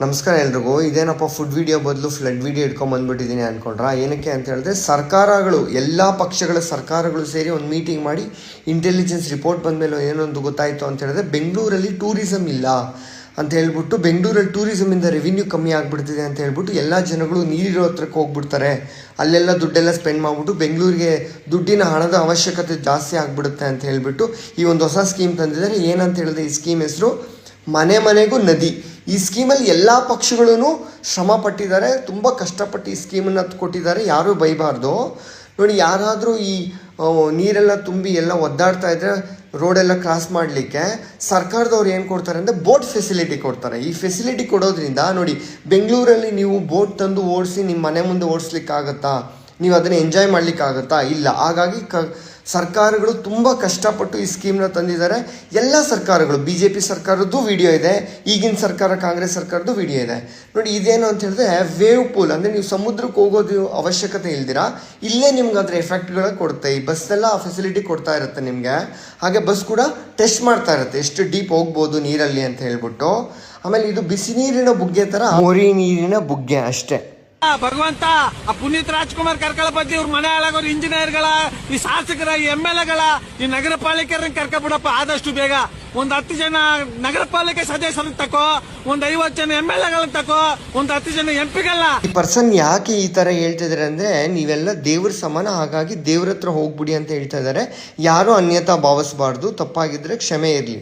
ನಮಸ್ಕಾರ ಎಲ್ರಿಗೂ. ಇದೇನಪ್ಪ ಫುಡ್ ವಿಡಿಯೋ ಬದಲು ಫ್ಲಡ್ ವಿಡಿಯೋ ಇಟ್ಕೊಂಡ್ಬಂದ್ಬಿಟ್ಟಿದ್ದೀನಿ ಅಂದ್ಕೊಂಡ್ರ. ಏನಕ್ಕೆ ಅಂತ ಹೇಳಿದ್ರೆ, ಸರ್ಕಾರಗಳು ಎಲ್ಲ ಪಕ್ಷಗಳ ಸರ್ಕಾರಗಳು ಸೇರಿ ಒಂದು ಮೀಟಿಂಗ್ ಮಾಡಿ ಇಂಟೆಲಿಜೆನ್ಸ್ ರಿಪೋರ್ಟ್ ಬಂದಮೇಲೆ ಏನೊಂದು ಗೊತ್ತಾಯಿತು ಅಂತ ಹೇಳಿದ್ರೆ, ಬೆಂಗಳೂರಲ್ಲಿ ಟೂರಿಸಮ್ ಇಲ್ಲ ಅಂತ ಹೇಳ್ಬಿಟ್ಟು, ಬೆಂಗಳೂರಲ್ಲಿ ಟೂರಿಸಮಿಂದ ರೆವಿನ್ಯೂ ಕಮ್ಮಿ ಆಗಿಬಿಡ್ತಿದೆ ಅಂತ ಹೇಳ್ಬಿಟ್ಟು ಎಲ್ಲ ಜನಗಳು ನೀರಿರೋ ಹತ್ರಕ್ಕೆ ಹೋಗ್ಬಿಡ್ತಾರೆ, ಅಲ್ಲೆಲ್ಲ ದುಡ್ಡೆಲ್ಲ ಸ್ಪೆಂಡ್ ಮಾಡಿಬಿಟ್ಟು ಬೆಂಗಳೂರಿಗೆ ದುಡ್ಡಿನ ಹಣದ ಅವಶ್ಯಕತೆ ಜಾಸ್ತಿ ಆಗಿಬಿಡುತ್ತೆ ಅಂತ ಹೇಳ್ಬಿಟ್ಟು ಈ ಒಂದು ಹೊಸ ಸ್ಕೀಮ್ ತಂದಿದ್ದಾರೆ. ಏನಂತ ಹೇಳಿದ್ರೆ, ಈ ಸ್ಕೀಮ್ ಹೆಸರು ಮನೆ ಮನೆಗೂ ನದಿ. ಈ ಸ್ಕೀಮಲ್ಲಿ ಎಲ್ಲ ಪಕ್ಷಗಳೂ ಶ್ರಮ ಪಟ್ಟಿದ್ದಾರೆ, ತುಂಬ ಕಷ್ಟಪಟ್ಟು ಈ ಸ್ಕೀಮನ್ನು ಕೊಟ್ಟಿದ್ದಾರೆ. ಯಾರೂ ಬೈಬಾರ್ದು. ನೋಡಿ, ಯಾರಾದರೂ ಈ ನೀರೆಲ್ಲ ತುಂಬಿ ಎಲ್ಲ ಒದ್ದಾಡ್ತಾ ಇದ್ದರೆ ರೋಡೆಲ್ಲ ಕ್ರಾಸ್ ಮಾಡಲಿಕ್ಕೆ ಸರ್ಕಾರದವ್ರು ಏನು ಕೊಡ್ತಾರೆ ಅಂದರೆ ಬೋಟ್ ಫೆಸಿಲಿಟಿ ಕೊಡ್ತಾರೆ. ಈ ಫೆಸಿಲಿಟಿ ಕೊಡೋದ್ರಿಂದ ನೋಡಿ, ಬೆಂಗಳೂರಲ್ಲಿ ನೀವು ಬೋಟ್ ತಂದು ಓಡಿಸಿ ನಿಮ್ಮ ಮನೆ ಮುಂದೆ ಓಡಿಸ್ಲಿಕ್ಕಾಗತ್ತಾ? ನೀವು ಅದನ್ನು ಎಂಜಾಯ್ ಮಾಡಲಿಕ್ಕಾಗತ್ತಾ? ಇಲ್ಲ. ಹಾಗಾಗಿ ಸರ್ಕಾರಗಳು ತುಂಬ ಕಷ್ಟಪಟ್ಟು ಈ ಸ್ಕೀಮ್ನ ತಂದಿದ್ದಾರೆ. ಎಲ್ಲ ಸರ್ಕಾರಗಳು, BJP ಸರ್ಕಾರದ್ದು ವಿಡಿಯೋ ಇದೆ, ಈಗಿನ ಸರ್ಕಾರ ಕಾಂಗ್ರೆಸ್ ಸರ್ಕಾರದ್ದು ವಿಡಿಯೋ ಇದೆ. ನೋಡಿ, ಇದೇನು ಅಂತ ಹೇಳಿದ್ರೆ ವೇವ್ ಪೂಲ್, ಅಂದರೆ ನೀವು ಸಮುದ್ರಕ್ಕೆ ಹೋಗೋದು ಅವಶ್ಯಕತೆ ಇಲ್ದಿರ ಇಲ್ಲೇ ನಿಮ್ಗೆ ಅದರ ಎಫೆಕ್ಟ್ಗಳು ಕೊಡುತ್ತೆ. ಈ ಬಸ್ಸೆಲ್ಲ ಆ ಫೆಸಿಲಿಟಿ ಕೊಡ್ತಾ ಇರುತ್ತೆ ನಿಮಗೆ. ಹಾಗೆ ಬಸ್ ಕೂಡ ಟೆಸ್ಟ್ ಮಾಡ್ತಾ ಇರುತ್ತೆ ಎಷ್ಟು ಡೀಪ್ ಹೋಗ್ಬೋದು ನೀರಲ್ಲಿ ಅಂತ ಹೇಳ್ಬಿಟ್ಟು. ಆಮೇಲೆ ಇದು ಬಿಸಿ ನೀರಿನ ಬುಗ್ಗೆ ಥರ ಮೊರಿ ನೀರಿನ ಬುಗ್ಗೆ ಅಷ್ಟೇ. ಭಗವಂತ, ಆ ಪುನೀತ್ ರಾಜ್ಕುಮಾರ್ ಕರ್ಕೊಳ್ಳೋ ಬಗ್ಗೆ ಇವ್ರ ಮನೆ ಹಾಳಾಗೋರು ಇಂಜಿನಿಯರ್ಗಳ, ಈ ಶಾಸಕರ, MLAಗಳ, ಈ ನಗರ ಪಾಲಿಕೆಯವ್ರನ್ನ ಕರ್ಕೊಬಿಡಪ್ಪ ಆದಷ್ಟು ಬೇಗ. ಒಂದ್ 10 ಜನ ನಗರ ಪಾಲಿಕೆ ಸದಸ್ಯರನ್ನ ತಕೋ, ಒಂದ್ 50 ಜನ MLAಗಳನ್ನ ತಕೋ, ಒಂದ್ 10 ಜನ MP ಗಳನ್ನ. ಈ ಪರ್ಸನ್ ಯಾಕೆ ಈ ತರ ಹೇಳ್ತಿದಾರೆ ಅಂದ್ರೆ, ನೀವೆಲ್ಲ ದೇವ್ರ ಸಮಾನ, ಹಾಗಾಗಿ ದೇವ್ರ ಹತ್ರ ಹೋಗ್ಬಿಡಿ ಅಂತ ಹೇಳ್ತಾ ಇದಾರೆ. ಯಾರು ಅನ್ಯತಾ ಭಾವಿಸಬಾರ್ದು. ತಪ್ಪಾಗಿದ್ರೆ ಕ್ಷಮೆ ಇರಲಿ.